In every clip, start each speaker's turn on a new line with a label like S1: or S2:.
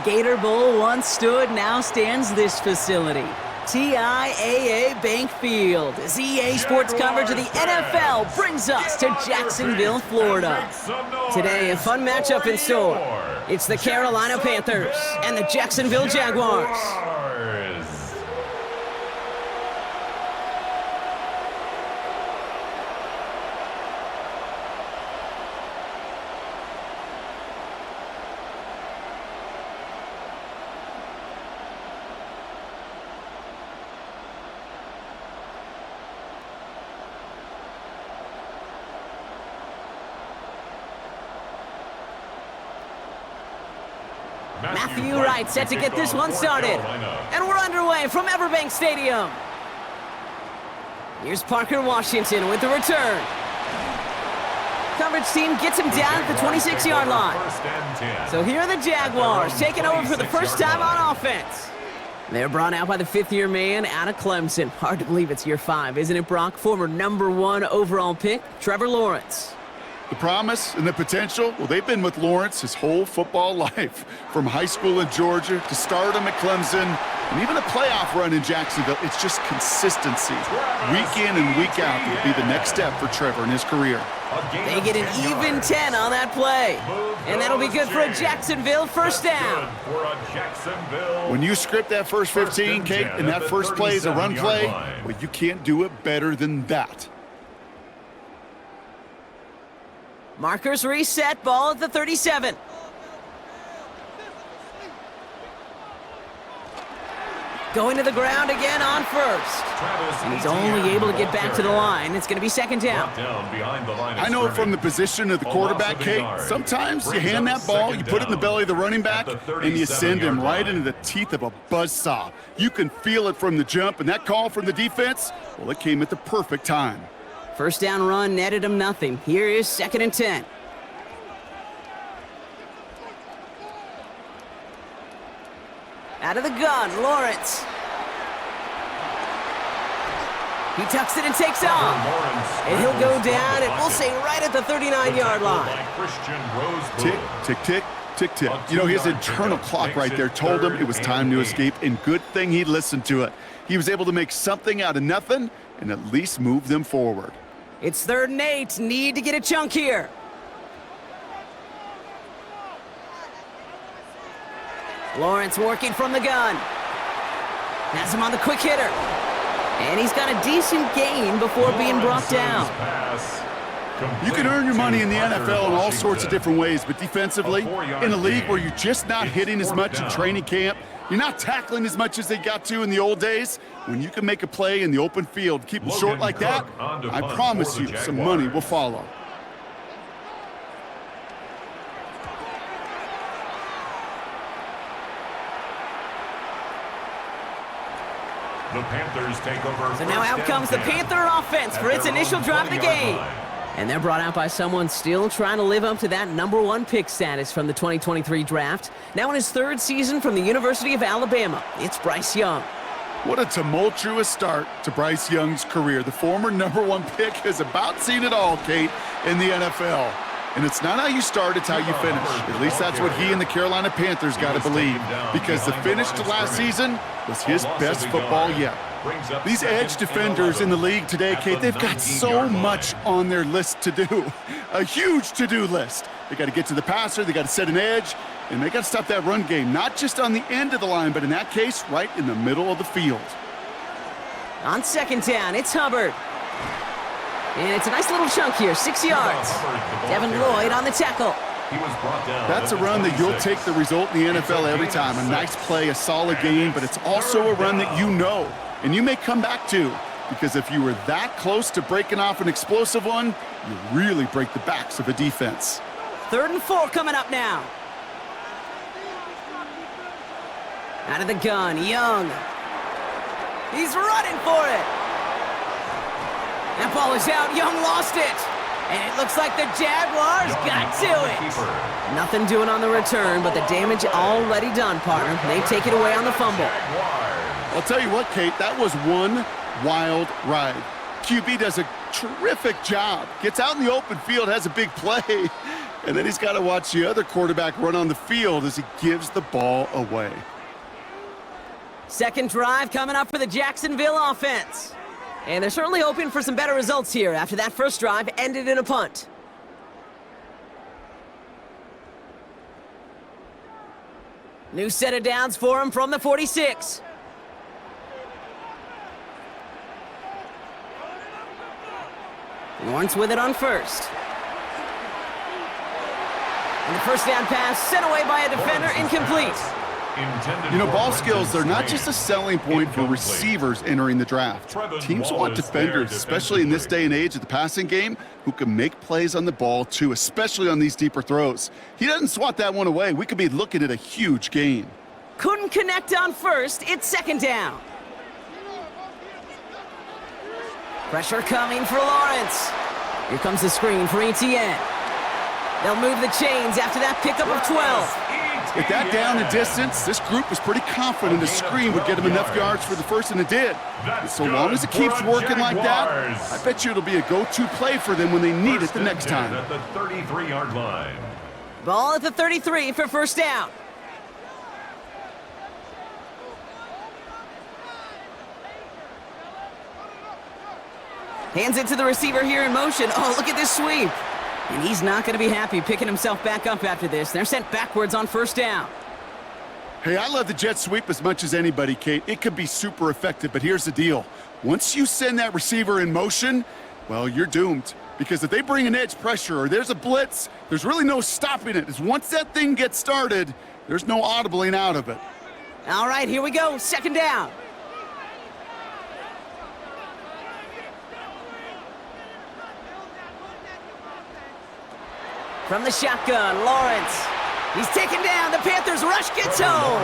S1: Gator Bowl once stood, now stands this facility. TIAA Bank Field, as EA Sports coverage of the NFL brings us to Jacksonville, Florida. Today, a fun matchup in store. It's the Carolina Panthers and the Jacksonville Jaguars. Matthew Wright set to get this one started. And we're underway from Everbank Stadium. Here's Parker Washington with the return. Coverage team gets him down at the 26-yard line. So here are the Jaguars taking over for the first time on offense. They're brought out by the fifth-year man out of Clemson. Hard to believe it's year 5, isn't it, Brock? Former #1 overall pick, Trevor Lawrence.
S2: The promise and the potential, well, they've been with Lawrence his whole football life. From high school in Georgia to stardom at Clemson and even a playoff run in Jacksonville. It's just consistency. Week in and week out will be the next step for Trevor in his career.
S1: They get an even 10 on that play. And that'll be good for a Jacksonville first down.
S2: When you script that first 15, Kate, and that first play is a run play, well, you can't do it better than that.
S1: Markers reset, ball at the 37. Going to the ground again on first. And he's only able to get back to the line. It's going to be second down.
S2: I know from the position of the quarterback, Kate, sometimes you hand that ball, you put it in the belly of the running back, and you send him right into the teeth of a buzzsaw. You can feel it from the jump, and that call from the defense, well, it came at the perfect time.
S1: First down run netted him nothing. Here is second and 10. Out of the gun, Lawrence. He tucks it and takes off. And he'll go down, and we'll say right at the 39-yard line.
S2: Tick, tick, tick, tick, tick. You know, his internal clock right there told him it was time to escape, and good thing he listened to it. He was able to make something out of nothing and at least move them forward.
S1: It's 3rd and 8. Need to get a chunk here. Lawrence working from the gun. Has him on the quick hitter. And he's got a decent gain before being brought down.
S2: You can earn your money in the NFL in all sorts of different ways, but defensively, in a league where you're just not hitting as much in training camp, you're not tackling as much as they got to in the old days, when you can make a play in the open field, keep them short like that, I promise you some money will follow.
S3: The Panthers take over.
S1: So now out comes the Panther offense for its initial drive of the game. And they're brought out by someone still trying to live up to that #1 pick status from the 2023 draft. Now in his 3rd season from the University of Alabama, it's Bryce Young.
S2: What a tumultuous start to Bryce Young's career. The former #1 pick has about seen it all, Kate, in the NFL. And it's not how you start, it's how you finish. At least that's what he and the Carolina Panthers got to believe, because the finish to last season was his best football yet. These edge defenders in the league today, Kate, they've got so much on their list to do. A huge to-do list. They got to get to the passer, they got to set an edge, and they got to stop that run game, not just on the end of the line, but in that case, right in the middle of the field.
S1: On second down, it's Hubbard. And it's a nice little chunk here, 6 yards. Devin Lloyd on the tackle.
S2: That's a run that you'll take the result in the NFL every time. A nice play, a solid game, but it's also a run that you know, and you may come back to, because if you were that close to breaking off an explosive one, you really break the backs of a defense.
S1: 3rd and 4 coming up now. Out of the gun, Young. He's running for it. That ball is out. Young lost it. And it looks like the Jaguars got to it. Nothing doing on the return, but the damage already done, partner. They take it away on the fumble.
S2: I'll tell you what, Kate, that was one wild ride. QB does a terrific job. Gets out in the open field, has a big play. And then he's got to watch the other quarterback run on the field as he gives the ball away.
S1: Second drive coming up for the Jacksonville offense. And they're certainly hoping for some better results here after that first drive ended in a punt. New set of downs for him from the 46. Lawrence with it on first. And the first down pass sent away by a defender, incomplete.
S2: You know, ball skills, they're not just a selling point for receivers entering the draft. Teams want defenders, especially in this day and age of the passing game, who can make plays on the ball too, especially on these deeper throws. He doesn't swat that one away. We could be looking at a huge gain.
S1: Couldn't connect on first. It's second down. Pressure coming for Lawrence. Here comes the screen for Etienne. They'll move the chains after that pickup of 12.
S2: With that down and distance, this group was pretty confident the screen would get him enough yards for the first, and it did. And so long as it keeps working like that, I bet you it'll be a go-to play for them when they need it the next time.
S3: At the 33-yard line.
S1: Ball at the 33 for first down. Hands it to the receiver here in motion. Oh, look at this sweep. And he's not going to be happy picking himself back up after this. They're sent backwards on first down.
S2: Hey, I love the jet sweep as much as anybody, Kate. It could be super effective, but here's the deal. Once you send that receiver in motion, well, you're doomed. Because if they bring an edge pressure or there's a blitz, there's really no stopping it. As once that thing gets started, there's no audibling out of it.
S1: All right, here we go. Second down. From the shotgun, Lawrence. He's taken down. The Panthers rush gets home.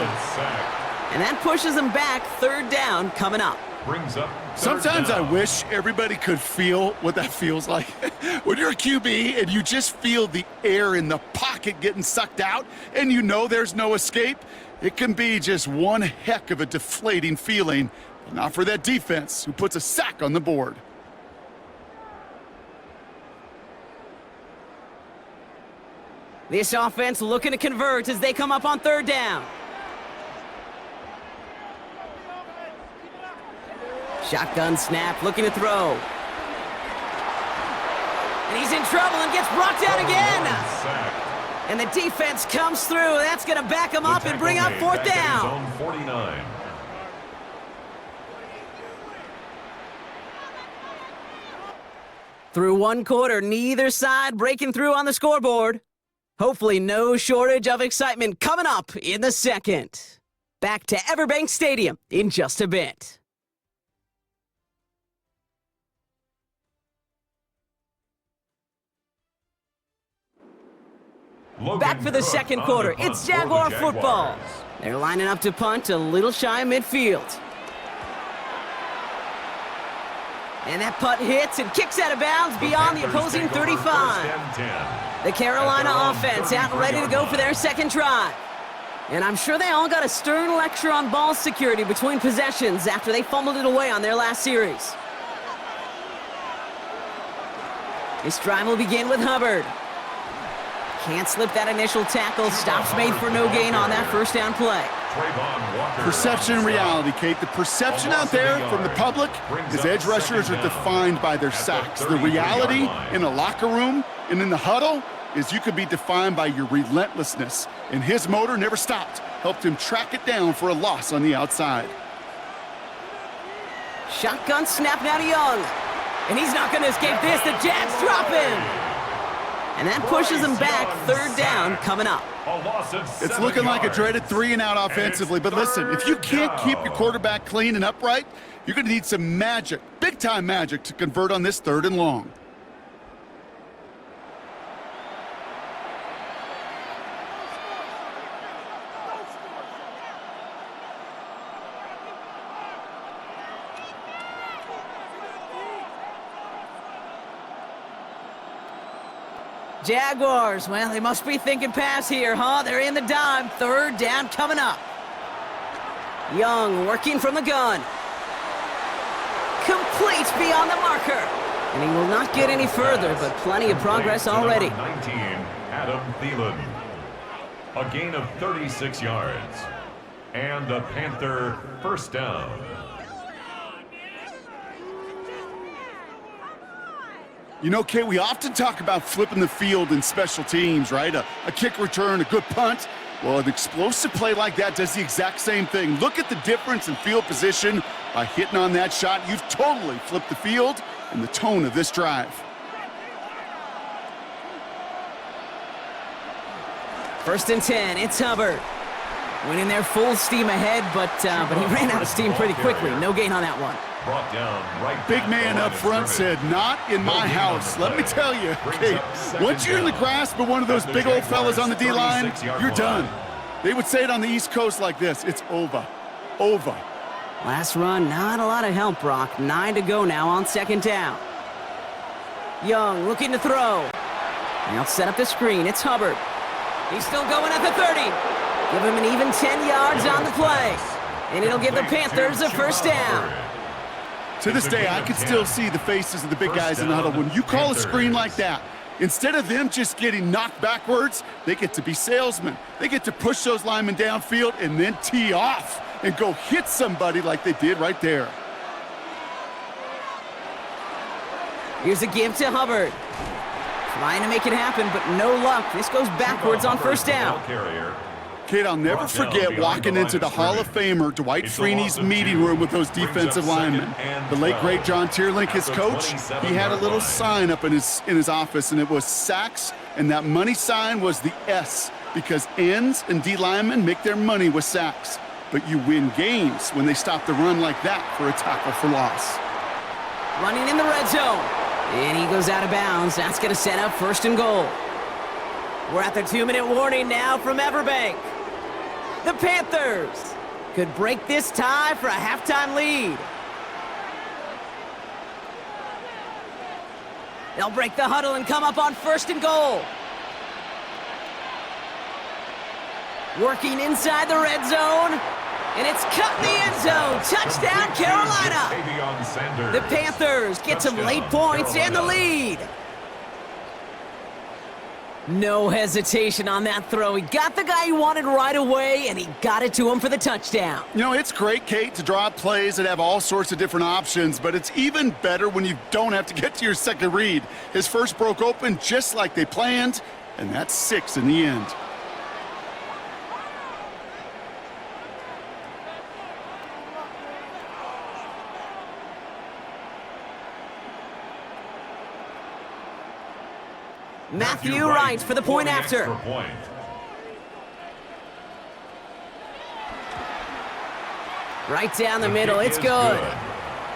S1: And that pushes them back. Third down coming up.
S3: Brings up
S2: Sometimes I wish everybody could feel what that feels like. When you're a QB and you just feel the air in the pocket getting sucked out and you know there's no escape, it can be just one heck of a deflating feeling. But not for that defense who puts a sack on the board.
S1: This offense looking to convert as they come up on third down. Shotgun snap, looking to throw. And he's in trouble and gets brought down again. And the defense comes through. That's going to back him up and bring up fourth down.
S3: 49.
S1: Through one quarter, neither side breaking through on the scoreboard. Hopefully no shortage of excitement coming up in the second. Back to Everbank Stadium in just a bit. Back for the second quarter. It's Jaguar football. They're lining up to punt a little shy of midfield. And that punt hits and kicks out of bounds beyond the opposing 35. The Carolina offense out and ready to go for their second drive. And I'm sure they all got a stern lecture on ball security between possessions after they fumbled it away on their last series. This drive will begin with Hubbard. Can't slip that initial tackle. Stops made for no gain on that first down play.
S2: Perception and reality, Kate. The perception out there from the public is edge rushers are defined by their sacks. The reality in a locker room and in the huddle is you could be defined by your relentlessness. And his motor never stopped. Helped him track it down for a loss on the outside.
S1: Shotgun snap now to Young. And he's not going to escape this. The Jags drop him. And that pushes them back. Third down coming up.
S2: It's looking like a dreaded 3-and-out offensively, but listen, if you can't keep your quarterback clean and upright, you're going to need some magic, big-time magic, to convert on this 3rd and long.
S1: Jaguars, well, they must be thinking pass here, huh? They're in the dime. Third down coming up. Young working from the gun. Complete beyond the marker. And he will not get any further, but plenty of progress already.
S3: Adam Thielen. A gain of 36 yards. And a Panther first down.
S2: You know, Kate, we often talk about flipping the field in special teams, right? A kick return, a good punt. Well, an explosive play like that does the exact same thing. Look at the difference in field position. By hitting on that shot, you've totally flipped the field and the tone of this drive.
S1: First and 10, it's Hubbard. Went in there full steam ahead, but he ran out of steam pretty quickly. No gain on that one.
S3: Brought down right.
S2: Big man up front said, not in my house. Let me tell you, Kate, once you're in the grasp of one of those big old fellas on the D-line, you're done. They would say it on the East Coast like this, it's over. Over.
S1: Last run, not a lot of help, Brock. 9 to go now on second down. Young looking to throw. Now set up the screen. It's Hubbard. He's still going at the 30. Give him an even 10 yards on the play. And it'll give the Panthers a first down.
S2: To this day, I can still see the faces of the big guys in the huddle. When you call a screen like that, instead of them just getting knocked backwards, they get to be salesmen. They get to push those linemen downfield and then tee off and go hit somebody like they did right there.
S1: Here's a give to Hubbard. Trying to make it happen, but no luck. This goes backwards on first down.
S2: Kate, I'll never forget walking into the Hall of Famer Dwight Freeney's meeting room with those defensive linemen. The late, great John Tierlink, his coach, he had a little sign up in his office, and it was sacks, and that money sign was the S, because ends and D linemen make their money with sacks. But you win games when they stop the run like that for a tackle for loss.
S1: Running in the red zone. And he goes out of bounds. That's going to set up first and goal. We're at the 2-minute warning now from Everbank. The Panthers could break this tie for a halftime lead. They'll break the huddle and come up on first and goal. Working inside the red zone. And it's cut in the end zone. Touchdown, Carolina. The Panthers get some late points and the lead. No hesitation on that throw. He got the guy he wanted right away, and he got it to him for the touchdown.
S2: You know, it's great, Kate, to draw up plays that have all sorts of different options, but it's even better when you don't have to get to your second read. His first broke open just like they planned, and that's 6 in the end.
S1: Matthew Wright for the point after. Right down the middle, it's good.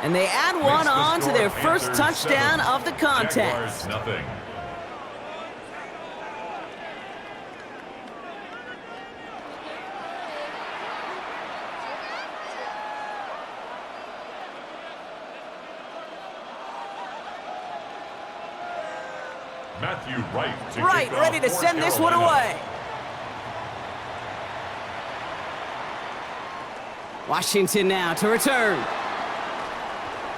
S1: And they add one on to their first touchdown of the contest.
S3: Matthew Wright.
S1: Wright ready to send this one away. Washington now to return.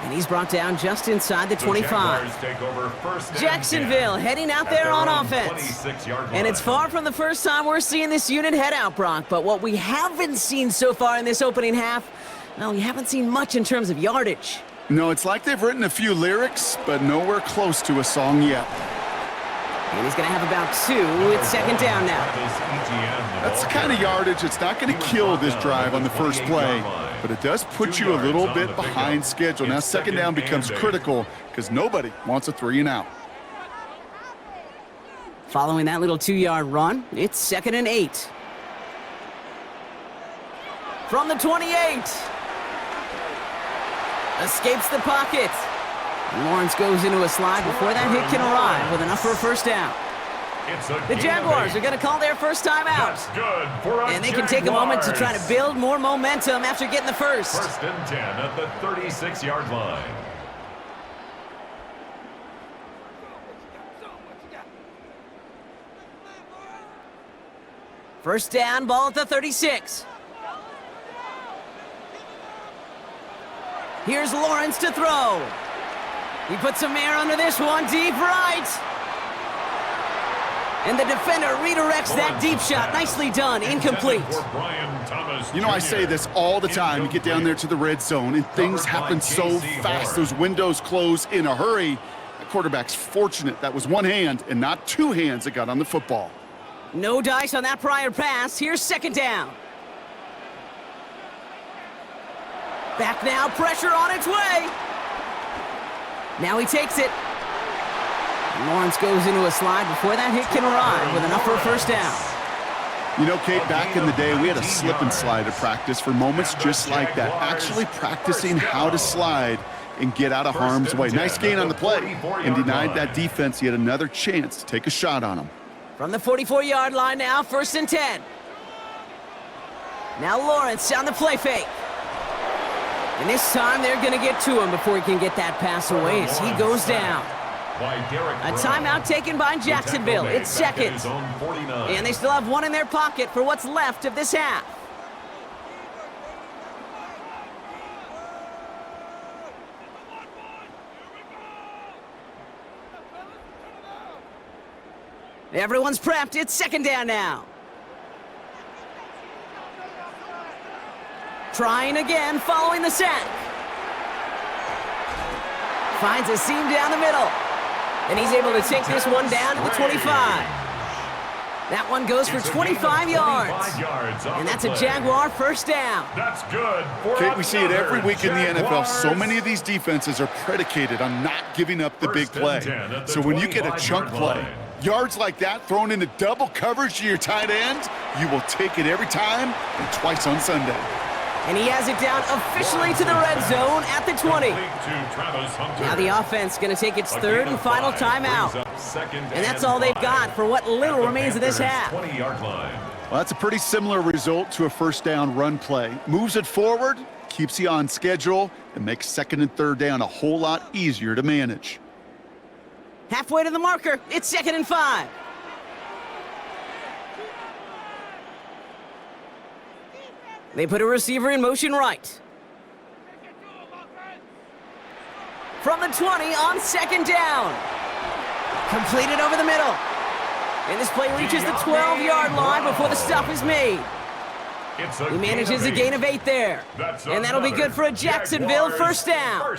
S1: And he's brought down just inside the 25. Jacksonville heading out there on offense. And it's far from the first time we're seeing this unit head out, Brock. But what we haven't seen so far in this opening half, well, we haven't seen much in terms of yardage.
S2: No, it's like they've written a few lyrics, but nowhere close to a song yet.
S1: And he's going to have about 2. It's second down now.
S2: That's the kind of yardage that's not going to kill this drive on the first play, but it does put you a little bit behind schedule. Now second down becomes critical because nobody wants a 3 and out.
S1: Following that little 2-yard run, it's second and 8. From the 28. Escapes the pocket. And Lawrence goes into a slide before that hit can arrive with enough for a first down. The Jaguars are going to call their first time out. And they can take a moment to try to build more momentum after getting the first.
S3: First and 10 at the 36-yard line.
S1: First down, ball at the 36. Here's Lawrence to throw. He puts some air under this one, deep right. And the defender redirects that deep shot. Nicely done. Incomplete.
S2: You know, I say this all the time. You get down there to the red zone, and things happen so fast. Those windows close in a hurry. The quarterback's fortunate that was one hand and not two hands that got on the football.
S1: No dice on that prior pass. Here's second down. Back now, pressure on its way. Now he takes it. And Lawrence goes into a slide before that hit can arrive with enough for a first down.
S2: You know, Kate, back in the day, we had a slip and slide at practice for moments just like that. Actually practicing how to slide and get out of harm's way. Nice gain on the play and denied that defense yet another chance to take a shot on him.
S1: From the 44-yard line now, 1st and 10. Now Lawrence on the play fake. And this time they're going to get to him before he can get that pass away as he goes down. A timeout taken by Jacksonville. It's second. And they still have one in their pocket for what's left of this half. Everyone's prepped. It's second down now. Trying again, following the sack. Finds a seam down the middle. And he's able to take this one down to the 25. That one goes for 25 yards. And that's a Jaguar first down.
S3: That's good.
S2: Kate, we see it every week in the NFL. So many of these defenses are predicated on not giving up the big play. So when you get a chunk play, yards like that thrown into double coverage to your tight end, you will take it every time and twice on Sunday.
S1: And he has it down officially to the red zone at the 20. Now the offense going to take its third and final timeout. And that's all they've got for what little remains of this half.
S2: Well, that's a pretty similar result to a first down run play. Moves it forward, keeps you on schedule, and makes second and third down a whole lot easier to manage.
S1: Halfway to the marker, it's 2nd and 5. They put a receiver in motion right. From the 20 on 2nd down. Completed over the middle. And this play reaches the 12-yard line before the stop is made. He manages a gain of 8 there. And that'll be good for a Jacksonville first down.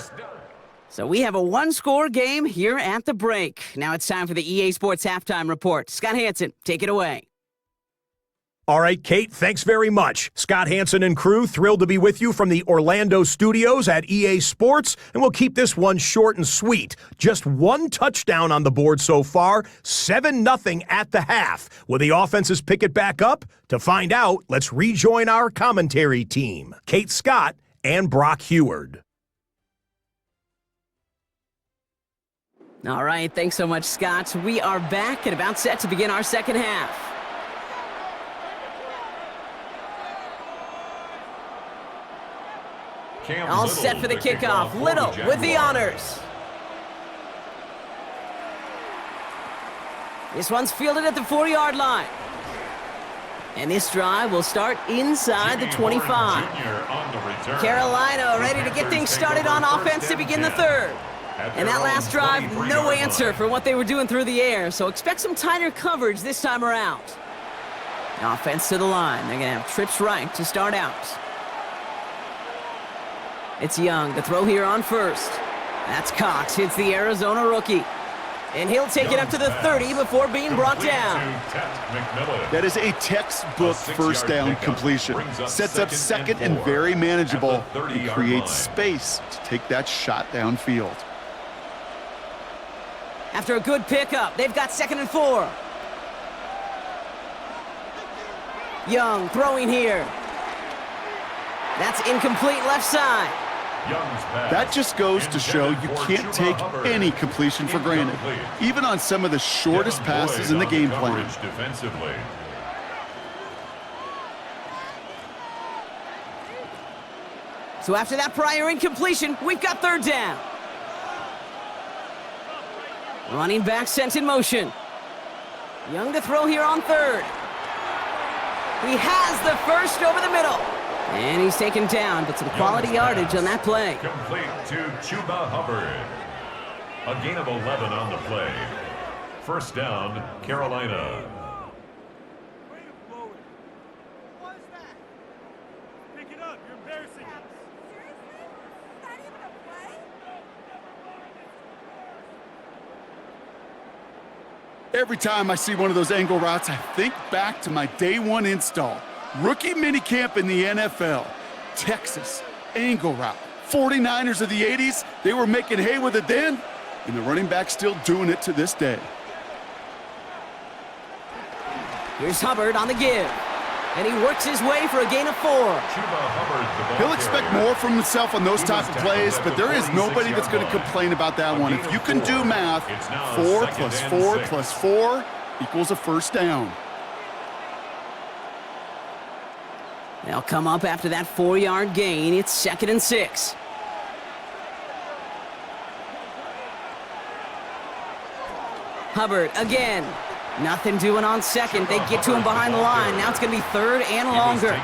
S1: So we have a one-score game here at the break. Now it's time for the EA Sports Halftime Report. Scott Hansen, take it away.
S4: All right, Kate, thanks very much. Scott Hansen and crew, thrilled to be with you from the Orlando studios at EA Sports, and we'll keep this one short and sweet. Just one touchdown on the board so far, 7-0 at the half. Will the offenses pick it back up? To find out, let's rejoin our commentary team, Kate Scott and Brock Heward.
S1: All right, thanks so much, Scott. We are back and about set to begin our second half. All set for the kickoff. Little with the honors. This one's fielded at the 4-yard line. And this drive will start inside the 25. Carolina ready to get things started on offense to begin the third. And that last drive, no answer for what they were doing through the air, so expect some tighter coverage this time around. Offense to the line. They're going to have trips right to start out. It's Young, the throw here on first. That's Cox, hits the Arizona rookie. And he'll take it up to the 30 before being brought down.
S2: That is a textbook first down completion. Sets up second and very manageable. He creates space to take that shot downfield.
S1: After a good pickup, they've got 2nd and 4. Young throwing here. That's incomplete left side.
S2: That just goes to show you can't take any completion for granted, even on some of the shortest passes in the game plan.
S1: So after that prior incompletion, we've got 3rd down. Running back sent in motion. Young to throw here on 3rd. He has the first over the middle. And he's taken down, but some quality yardage on that play.
S3: Complete to Chuba Hubbard. A gain of 11 on the play. First down, Carolina.
S2: Every time I see one of those angle routes, I think back to my day one install. Rookie minicamp in the NFL. Texas, angle route. 49ers of the 80s, they were making hay with it then, and the running back's still doing it to this day.
S1: Here's Hubbard on the give. And he works his way for a gain of 4.
S2: He'll expect more from himself on those type of plays, but there is nobody that's going to complain about that one. If you can do math, 4 plus 4 plus 4 equals a first down.
S1: They'll come up after that 4-yard gain. It's 2nd and 6. Hubbard again. Nothing doing on second. They get to him behind the line. Now it's going to be 3rd and longer.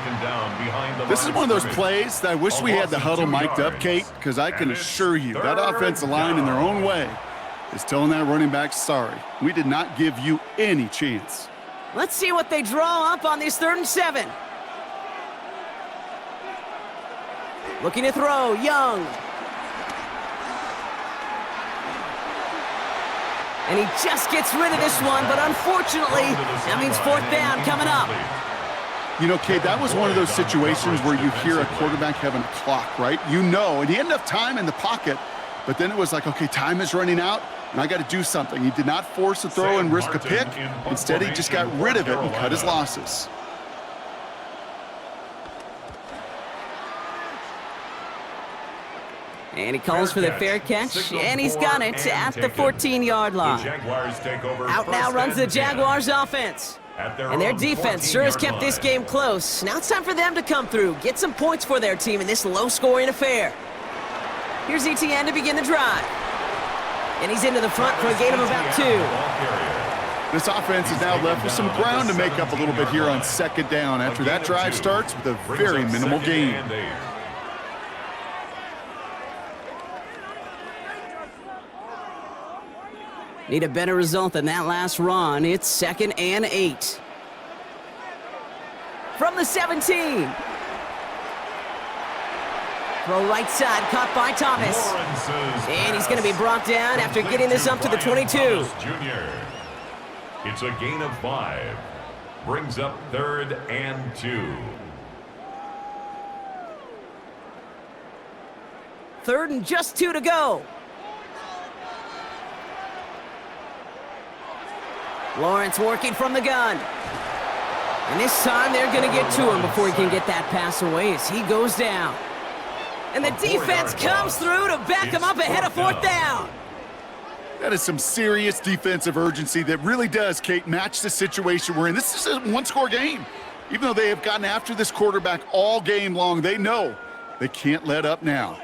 S2: This is one of those plays that I wish we had the huddle mic'd up, Kate, because I can assure you that offensive line in their own way is telling that running back, sorry, we did not give you any chance.
S1: Let's see what they draw up on this 3rd and 7. Looking to throw, Young. And he just gets rid of this one, but unfortunately, that means 4th down coming up.
S2: You know, Kate, that was one of those situations where you hear a quarterback having a clock, right? You know, and he had enough time in the pocket, but then it was like, okay, time is running out, and I got to do something. He did not force a throw and risk a pick. Instead, he just got rid of it and cut his losses.
S1: And he calls for the fair catch, and he's got it at the 14-yard line. Out now runs the Jaguars offense. And their defense sure has kept this game close. Now it's time for them to come through, get some points for their team in this low-scoring affair. Here's Etienne to begin the drive. And he's into the front for a gain of about 2.
S2: This offense is now left with some ground to make up a little bit here on 2nd down after that drive starts with a very minimal gain.
S1: Need a better result than that last run. It's 2nd and 8. From the 17. Throw right side, caught by Thomas. And he's going to be brought down after getting this up to the 22.
S3: It's a gain of 5. Brings up 3rd and 2.
S1: 3rd and just 2 to go. Lawrence working from the gun. And this time they're going to get to him before he can get that pass away as he goes down. And the defense comes through to back him up ahead of 4th down.
S2: That is some serious defensive urgency that really does, Kate, match the situation we're in. This is a one-score game. Even though they have gotten after this quarterback all game long, they know they can't let up now.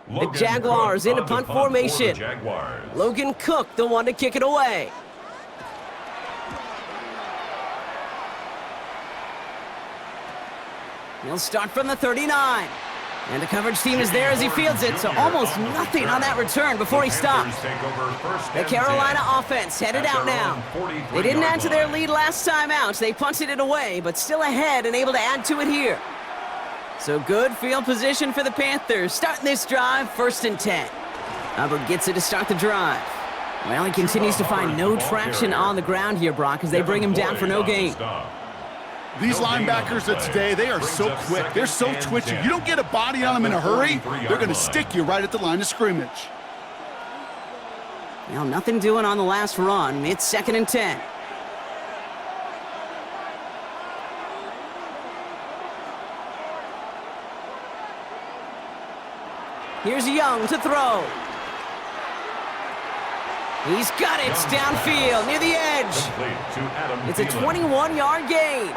S1: The Jaguars into punt formation. Logan Cook, the one to kick it away. He'll start from the 39. And the coverage team is there as he fields it, so almost nothing on that return before he stops. The Carolina offense headed out now. They didn't add to their lead last time out. They punted it away, but still ahead and able to add to it here. So good field position for the Panthers. Starting this drive, 1st and 10. Hubbard gets it to start the drive. Well, he continues to find no traction on the ground here, Brock, as they bring him down for no gain.
S2: These linebackers of today, they are so quick. They're so twitchy. You don't get a body on them in a hurry, they're going to stick you right at the line of scrimmage.
S1: Well, nothing doing on the last run. It's 2nd and 10. Here's Young to throw. He's got it downfield near the edge. It's a 21-yard gain.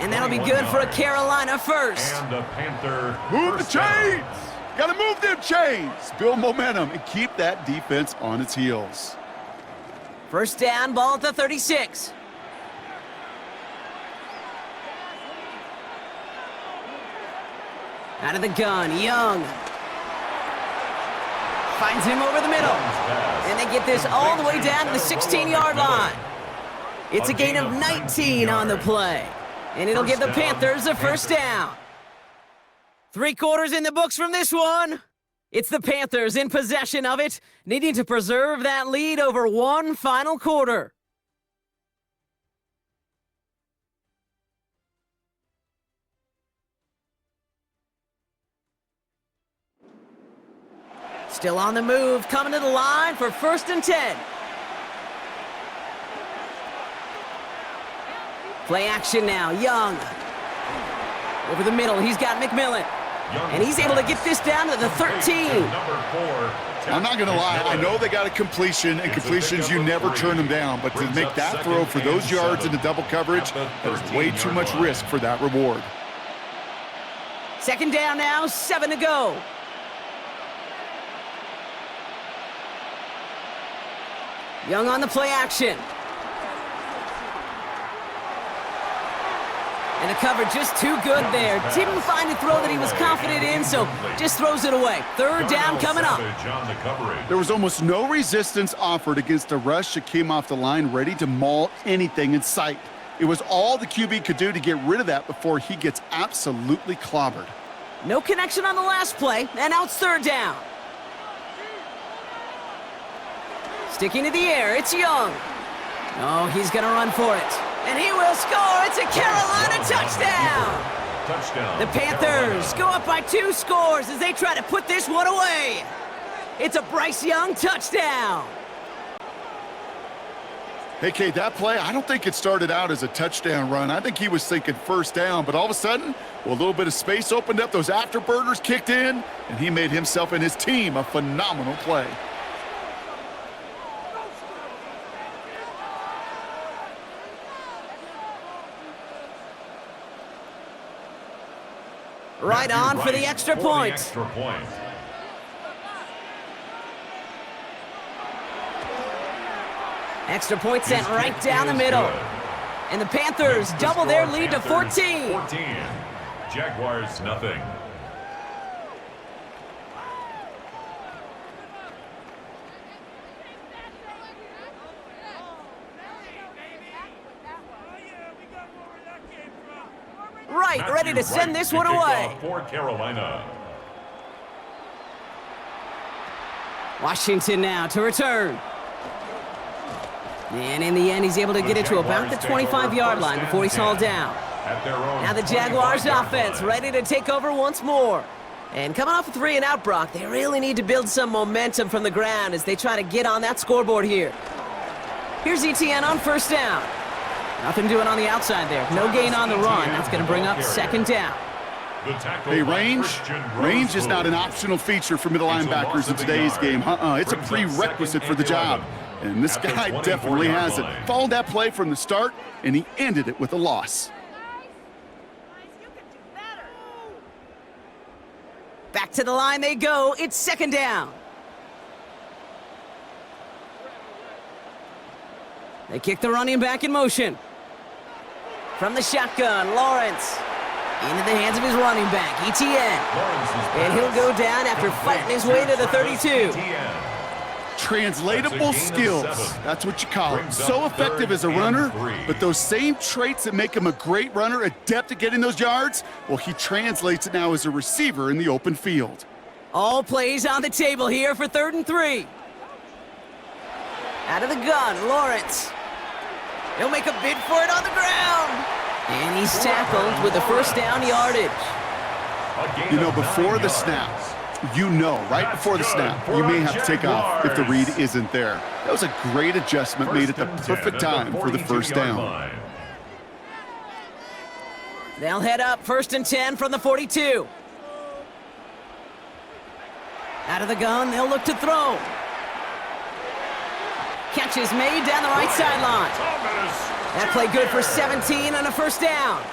S1: And that'll be good for a Carolina first.
S3: And the Panther
S2: move the chains. Got to move them chains. Build momentum and keep that defense on its heels.
S1: 1st down, ball at the 36. Out of the gun, Young. Finds him over the middle. And they get this all the way down to the 16-yard line. It's a gain of 19 on the play. And it'll give the Panthers a first down. 3 quarters in the books from this one. It's the Panthers in possession of it, needing to preserve that lead over one final quarter. Still on the move, coming to the line for 1st and 10. Play action now, Young. Over the middle, he's got McMillan. And he's able to get this down to the 13.
S2: I'm not going to lie, I know they got a completion, and completions, you never turn them down. But to make that throw for those yards into double coverage, there's way too much risk for that reward.
S1: 2nd down now, 7 to go. Young on the play action. And the cover just too good there. Didn't find a throw that he was confident in, so just throws it away. 3rd down coming up.
S2: There was almost no resistance offered against a rush that came off the line ready to maul anything in sight. It was all the QB could do to get rid of that before he gets absolutely clobbered.
S1: No connection on the last play, and now it's 3rd down. Sticking to the air, it's Young. Oh, he's going to run for it. And he will score. It's a Carolina touchdown. The Panthers go up by 2 scores as they try to put this one away. It's a Bryce Young touchdown.
S2: Hey, Kate, that play, I don't think it started out as a touchdown run. I think he was thinking 1st down, but all of a sudden, well, a little bit of space opened up, those afterburners kicked in, and he made himself and his team a phenomenal play.
S1: Right on for the extra point. Extra point sent right down the middle. And the Panthers double their lead to 14.
S3: Jaguars nothing.
S1: Right, ready to send this one away.
S3: For Carolina.
S1: Washington now to return. And in the end, he's able to get it to about the 25-yard line before he's hauled down. Now the Jaguars offense ready to take over once more. And coming off a 3-and-out, Brock, they really need to build some momentum from the ground as they try to get on that scoreboard here. Here's ETN on 1st down. Nothing doing on the outside there. No gain on the run. That's going to bring up 2nd down.
S2: Hey, range is not an optional feature for middle linebackers in today's game. It's a prerequisite for the job. And this guy definitely has it. Followed that play from the start, and he ended it with a loss.
S1: Back to the line they go. It's 2nd down. They kick the running back in motion. From the shotgun, Lawrence. Into the hands of his running back, ETN. And he'll go down after fighting his way to the 32.
S2: Translatable skills, that's what you call it. So effective as a runner, but those same traits that make him a great runner, adept at getting those yards, well, he translates it now as a receiver in the open field.
S1: All plays on the table here for 3rd and 3. Out of the gun, Lawrence. He'll make a bid for it on the ground. And he's tackled with the 1st down yardage.
S2: You know, before the snap, right before the snap, you may have to take off if the read isn't there. That was a great adjustment made at the perfect time for the 1st down.
S1: They'll head up 1st and 10 from the 42. Out of the gun, they'll look to throw. Catch is made down the right sideline. That play good for 17 on a 1st down.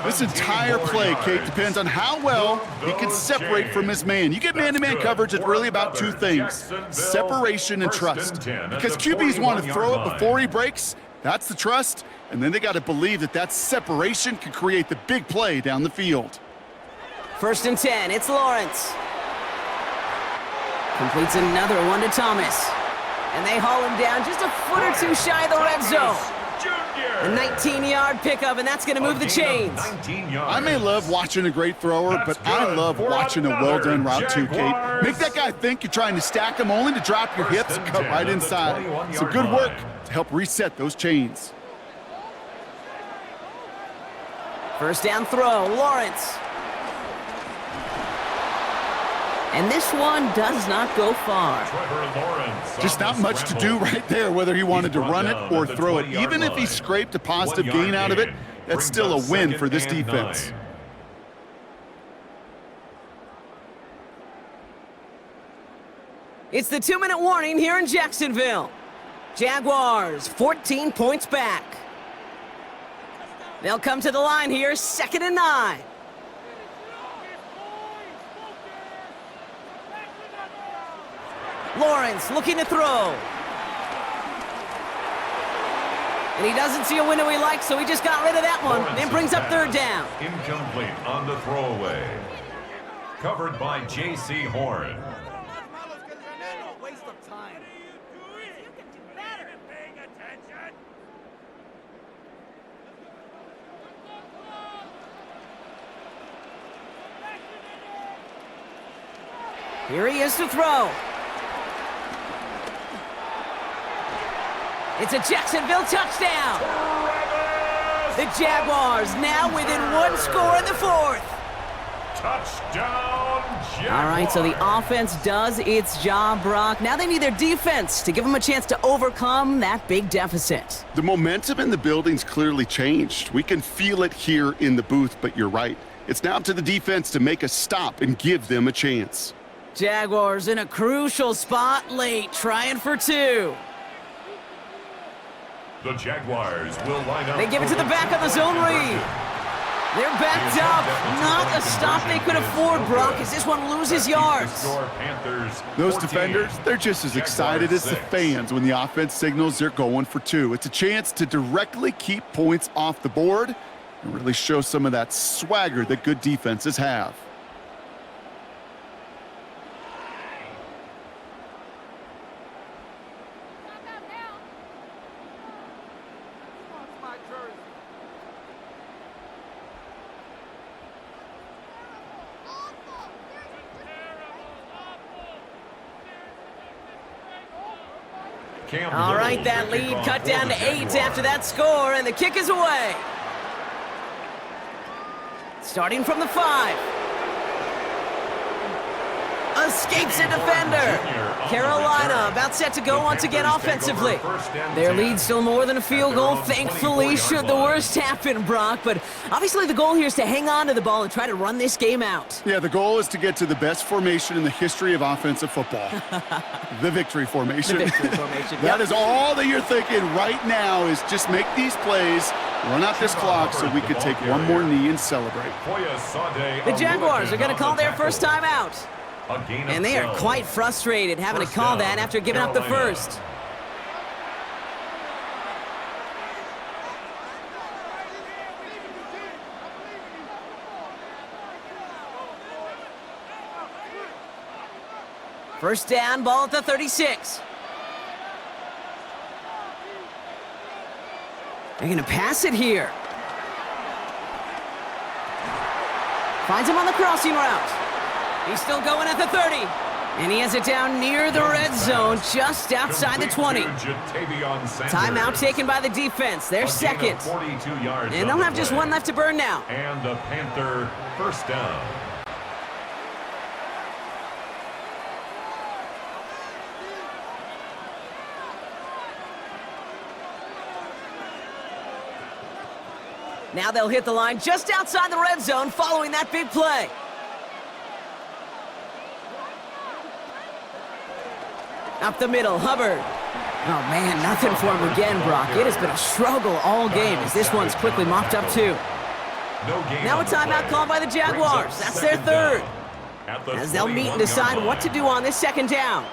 S2: This entire play, Kate, depends on how well he can separate from his man. You get man-to-man coverage, it's really about 2 things, separation and trust. Because QBs want to throw it before he breaks, that's the trust, and then they got to believe that that separation can create the big play down the field.
S1: First and 10, it's Lawrence. Completes another one to Thomas. And they haul him down just a foot or two shy of the red zone. A 19-yard pickup, and that's going to move the chains.
S2: I may love watching a great thrower, but I love watching a well-done route too, Kate. Make that guy think you're trying to stack him only to drop your hips and cut right inside. So good work to help reset those chains.
S1: First down throw, Lawrence. And this one does not go far.
S2: Just not much to do right there, whether he wanted to run it or throw it. Even if he scraped a positive gain out of it, that's still a win for this defense.
S1: It's the 2-minute warning here in Jacksonville. Jaguars 14 points back. They'll come to the line here, 2nd and 9. Lawrence looking to throw. And he doesn't see a window he likes, so he just got rid of that one and brings up 3rd down.
S3: Incomplete on the throwaway. Covered by J.C. Horn.
S1: Here he is to throw. It's a Jacksonville touchdown. The Jaguars now within 1 score in the 4th.
S3: Touchdown, Jaguars.
S1: All right, so the offense does its job, Brock. Now they need their defense to give them a chance to overcome that big deficit.
S2: The momentum in the building's clearly changed. We can feel it here in the booth, but you're right. It's now up to the defense to make a stop and give them a chance.
S1: Jaguars in a crucial spot late, trying for 2.
S3: The Jaguars will line up.
S1: They give it to the back of the zone read. They're backed up. Not a stop they could afford, Brock, as this one loses yards.
S2: Those defenders, they're just as excited as the fans when the offense signals they're going for 2. It's a chance to directly keep points off the board and really show some of that swagger that good defenses have.
S1: All right, that lead cut down to 8 after that score, and the kick is away. Starting from the 5. Escapes a defender. Carolina about set to go once again offensively. Their lead still more than a field goal, thankfully, should the worst happen, Brock. But obviously the goal here is to hang on to the ball and try to run this game out.
S2: Yeah, the goal is to get to the best formation in the history of offensive football. The victory formation.
S1: The victory formation.
S2: That is all that you're thinking right now, is just make these plays, run out this clock so we could take one more knee and celebrate.
S1: The Jaguars are going to call their first time out. And they are quite frustrated having to call that after giving up the first. First down, ball at the 36. They're going to pass it here. Finds him on the crossing route. He's still going at the 30. And he has it down near the red zone, just outside the 20. Timeout taken by the defense. They're second. And they'll have just one left to burn now.
S3: And the Panther first down.
S1: Now they'll hit the line just outside the red zone following that big play. Up the middle, Hubbard. Oh, man, nothing for him again, Brock. It has been a struggle all game as this one's quickly mopped up, too. Now a timeout called by the Jaguars. That's their 3rd. As they'll meet and decide what to do on this 2nd down.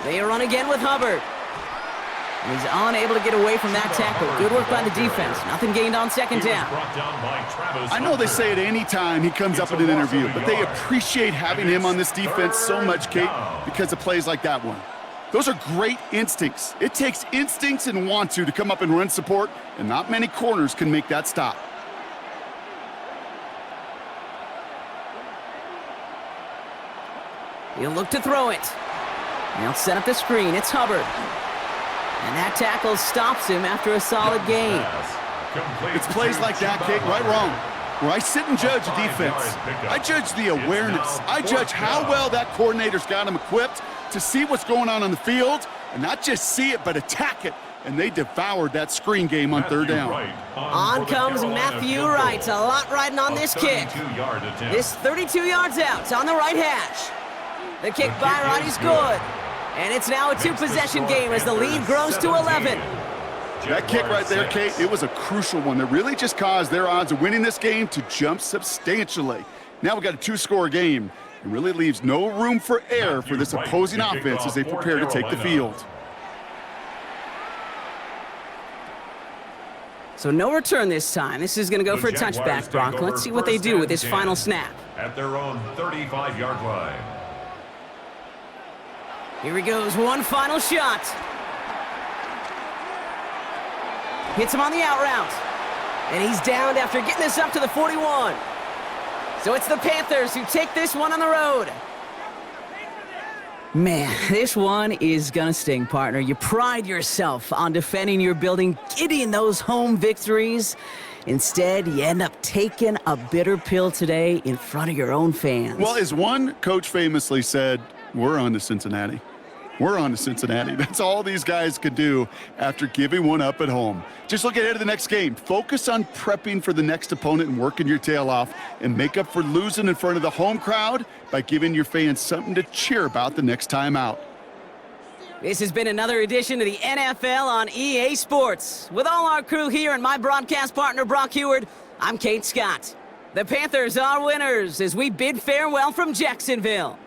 S1: They run again with Hubbard. And he's unable to get away from that tackle. Good work by the defense. Nothing gained on second down.
S2: I know they say it any time he comes up in an interview, but they appreciate having him on this defense so much, Kate, because of plays like that one. Those are great instincts. It takes instincts and want to come up and run support, and not many corners can make that stop.
S1: He'll look to throw it. They'll set up the screen. It's Hubbard. And that tackle stops him after a solid gain.
S2: It's plays like that, Kate, right wrong, where I sit and judge a defense. I judge the awareness. I judge how well that coordinator's got him equipped to see what's going on the field, and not just see it, but attack it. And they devoured that screen game on third down.
S1: On comes Matthew Wright. A lot riding on this kick. This 32 yards out. It's on the right hash. The kick by Wright is good. And it's now a two-possession game as the lead grows to 11.
S2: That kick right there, Kate, it was a crucial one that really just caused their odds of winning this game to jump substantially. Now we've got a two-score game. It really leaves no room for error for this opposing offense as they prepare to take the field.
S1: So no return this time. This is going to go for a touchback, Brock. Let's see what they do with this final snap.
S3: At their own 35-yard line.
S1: Here he goes, one final shot. Hits him on the out route. And he's downed after getting this up to the 41. So it's the Panthers who take this one on the road. Man, this one is gonna sting, partner. You pride yourself on defending your building, getting those home victories. Instead, you end up taking a bitter pill today in front of your own fans.
S2: Well, as one coach famously said, we're on to Cincinnati. We're on to Cincinnati. That's all these guys could do after giving one up at home. Just look ahead to the next game. Focus on prepping for the next opponent and working your tail off, and make up for losing in front of the home crowd by giving your fans something to cheer about the next time out.
S1: This has been another edition of the NFL on EA Sports. With all our crew here and my broadcast partner, Brock Heward, I'm Kate Scott. The Panthers are winners as we bid farewell from Jacksonville.